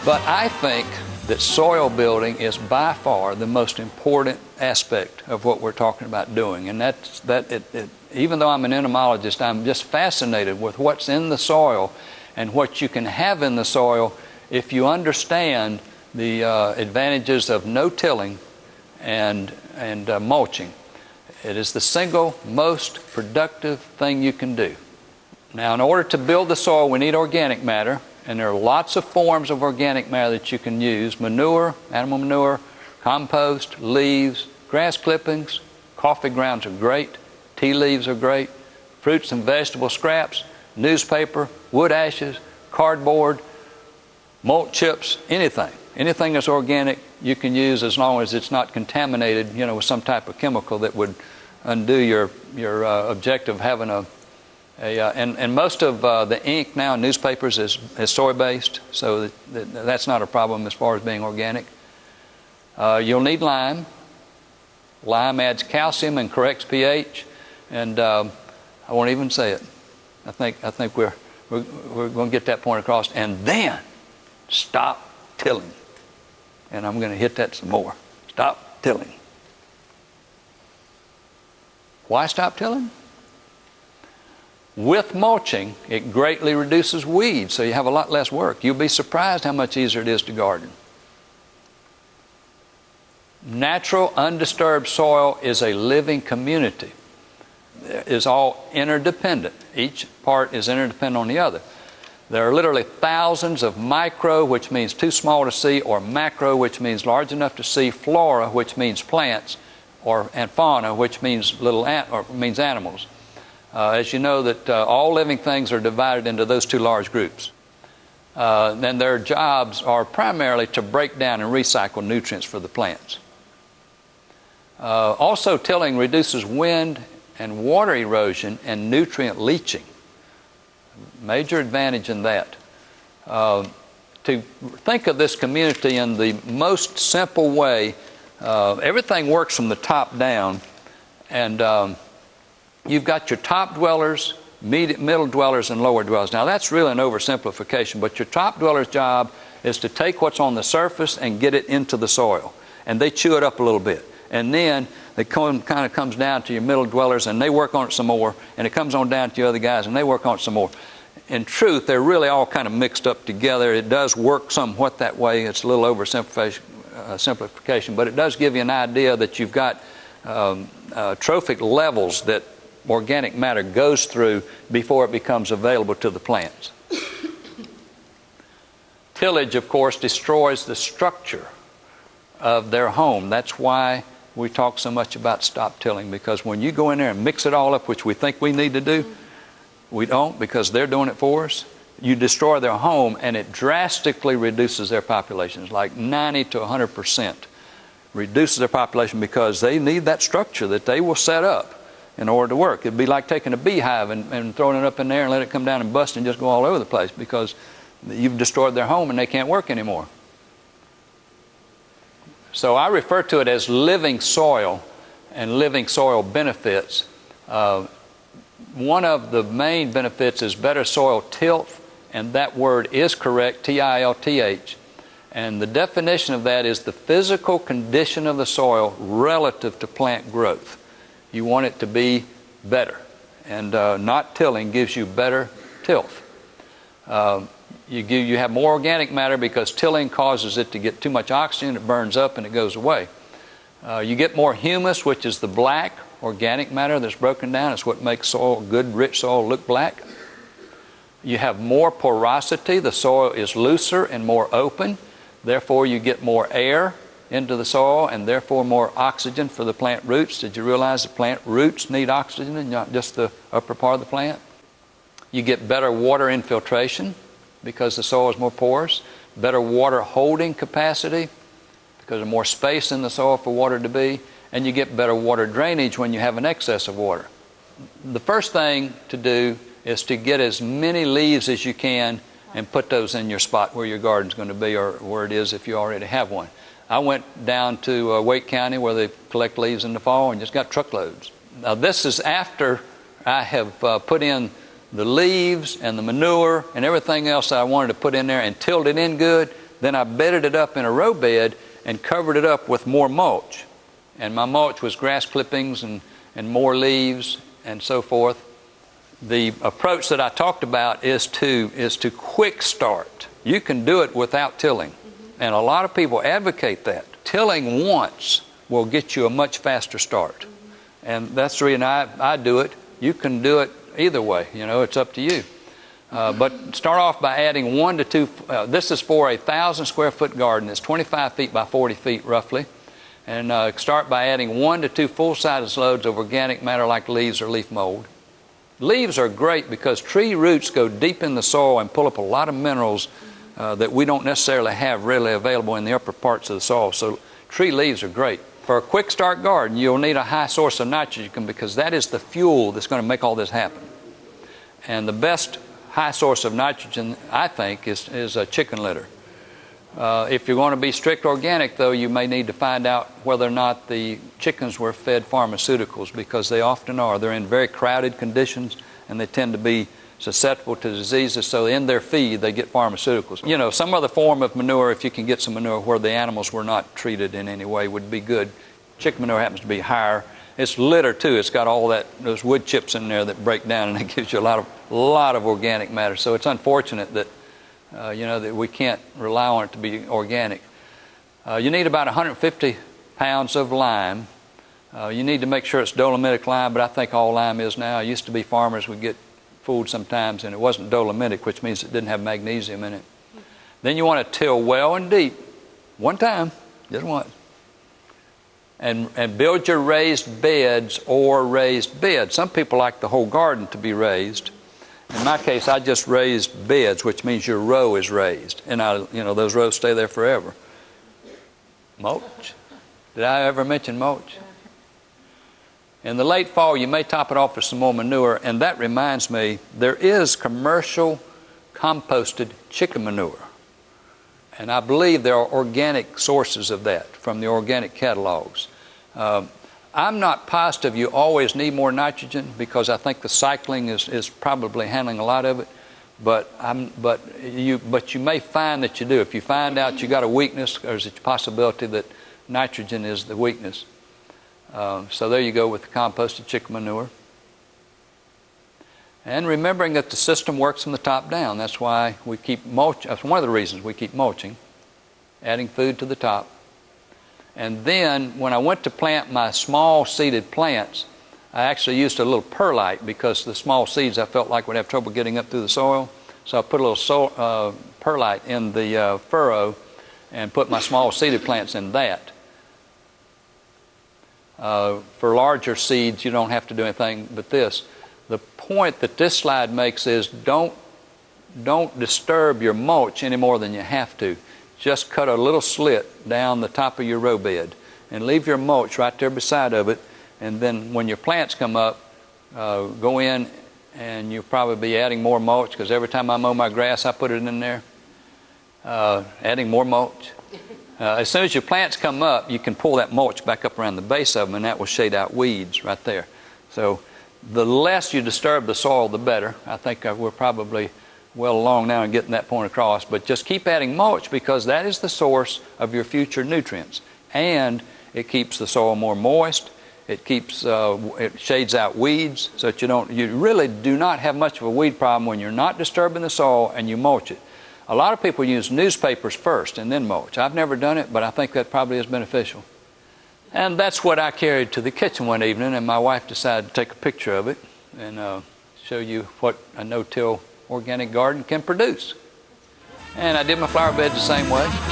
But I think that soil building is by far the most important aspect of what we're talking about doing. And even though I'm an entomologist, I'm just fascinated with what's in the soil and what you can have in the soil if you understand the advantages of no tilling and mulching. It is the single most productive thing you can do. Now, in order to build the soil, we need organic matter. And there are lots of forms of organic matter that you can use: manure, animal manure, compost, leaves, grass clippings. Coffee grounds are great. Tea leaves are great. Fruits and vegetable scraps, newspaper, wood ashes, cardboard, malt chips, anything. Anything that's organic you can use as long as it's not contaminated, with some type of chemical that would undo your objective of having and most of the ink now in newspapers is soy-based, so that's not a problem as far as being organic. You'll need lime. Lime adds calcium and corrects pH, and I won't even say it. I think we're going to get that point across. And then stop tilling. And I'm going to hit that some more. Stop tilling. Why stop tilling? With mulching, it greatly reduces weeds, so you have a lot less work. You'll be surprised how much easier it is to garden. Natural, undisturbed soil is a living community. It is all interdependent. Each part is interdependent on the other. There are literally thousands of micro, which means too small to see, or macro, which means large enough to see, flora, which means plants, and fauna, which means means animals. As you know, that all living things are divided into those two large groups. Then their jobs are primarily to break down and recycle nutrients for the plants. Also, tilling reduces wind and water erosion and nutrient leaching. Major advantage in that. To think of this community in the most simple way, everything works from the top down, and you've got your top dwellers, middle dwellers, and lower dwellers. Now that's really an oversimplification, but your top dweller's job is to take what's on the surface and get it into the soil, and they chew it up a little bit. And then it kind of comes down to your middle dwellers, and they work on it some more, and it comes on down to your other guys, and they work on it some more. In truth, they're really all kind of mixed up together. It does work somewhat that way. It's a little oversimplification, but it does give you an idea that you've got trophic levels that organic matter goes through before it becomes available to the plants. Tillage, of course, destroys the structure of their home. That's why we talk so much about stop tilling, because when you go in there and mix it all up, which we think we need to do, we don't, because they're doing it for us. You destroy their home, and it drastically reduces their populations, like 90 to 100% reduces their population, because they need that structure that they will set up in order to work. It'd be like taking a beehive and throwing it up in there and let it come down and bust and just go all over the place, because you've destroyed their home and they can't work anymore. So I refer to it as living soil and living soil benefits. One of the main benefits is better soil tilth, and that word is correct, T-I-L-T-H. And the definition of that is the physical condition of the soil relative to plant growth. You want it to be better, and not tilling gives you better tilth. You have more organic matter because tilling causes it to get too much oxygen, it burns up and it goes away. You get more humus, which is the black organic matter that's broken down. It's what makes soil, good rich soil, look black. You have more porosity. The soil is looser and more open. Therefore, you get more air into the soil and therefore more oxygen for the plant roots. Did you realize the plant roots need oxygen and not just the upper part of the plant? You get better water infiltration because the soil is more porous. Better water holding capacity because there's more space in the soil for water to be. And you get better water drainage when you have an excess of water. The first thing to do is to get as many leaves as you can and put those in your spot where your garden's going to be, or where it is if you already have one. I went down to Wake County where they collect leaves in the fall and just got truckloads. Now this is after I have put in the leaves and the manure and everything else I wanted to put in there and tilled it in good. Then I bedded it up in a row bed and covered it up with more mulch. And my mulch was grass clippings and more leaves and so forth. The approach that I talked about is to quick start. You can do it without tilling. And a lot of people advocate that. Tilling once will get you a much faster start. And that's the reason I do it. You can do it either way. You know, it's up to you. But start off by adding 1 to 2. This is for a 1,000 square foot garden. It's 25 feet by 40 feet roughly. And start by adding 1 to 2 full-size loads of organic matter like leaves or leaf mold. Leaves are great because tree roots go deep in the soil and pull up a lot of minerals that we don't necessarily have readily available in the upper parts of the soil. So tree leaves are great. For a quick start garden, you'll need a high source of nitrogen because that is the fuel that's going to make all this happen. And the best high source of nitrogen, I think, is chicken litter. If you're going to be strict organic, though, you may need to find out whether or not the chickens were fed pharmaceuticals, because they often are. They're in very crowded conditions, and they tend to be susceptible to diseases, so in their feed they get pharmaceuticals. You know, some other form of manure, if you can get some manure where the animals were not treated in any way, would be good. Chicken manure happens to be higher. It's litter too. It's got all those wood chips in there that break down, and it gives you a lot of organic matter. So it's unfortunate that that we can't rely on it to be organic. You need about 150 pounds of lime. You need to make sure it's dolomitic lime, but I think all lime is now. It used to be farmers would get fooled sometimes, and it wasn't dolomitic, which means it didn't have magnesium in it. Then you want to till well and deep, one time, just once. And build your raised beds or raised beds. Some people like the whole garden to be raised. In my case, I just raised beds, which means your row is raised. And those rows stay there forever. Mulch. Did I ever mention mulch? In the late fall, you may top it off with some more manure. And that reminds me, there is commercial composted chicken manure. And I believe there are organic sources of that from the organic catalogs. I'm not positive you always need more nitrogen, because I think the cycling is probably handling a lot of it. But you may find that you do. If you find out you got a weakness, there's a possibility that nitrogen is the weakness. So there you go with the composted chicken manure. And remembering that the system works from the top down. That's why we keep mulching. That's one of the reasons we keep mulching, adding food to the top. And then when I went to plant my small seeded plants, I actually used a little perlite, because the small seeds I felt like would have trouble getting up through the soil. So I put a little perlite in the furrow and put my small seeded plants in that. For larger seeds, you don't have to do anything but this. The point that this slide makes is don't disturb your mulch any more than you have to. Just cut a little slit down the top of your row bed and leave your mulch right there beside of it. And then when your plants come up, go in, and you'll probably be adding more mulch, because every time I mow my grass, I put it in there, adding more mulch. As soon as your plants come up, you can pull that mulch back up around the base of them, and that will shade out weeds right there. So the less you disturb the soil, the better. I think we're probably well along now in getting that point across. But just keep adding mulch, because that is the source of your future nutrients. And it keeps the soil more moist. It keeps it shades out weeds, so that you really do not have much of a weed problem when you're not disturbing the soil and you mulch it. A lot of people use newspapers first and then mulch. I've never done it, but I think that probably is beneficial. And that's what I carried to the kitchen one evening, and my wife decided to take a picture of it and show you what a no-till organic garden can produce. And I did my flower beds the same way.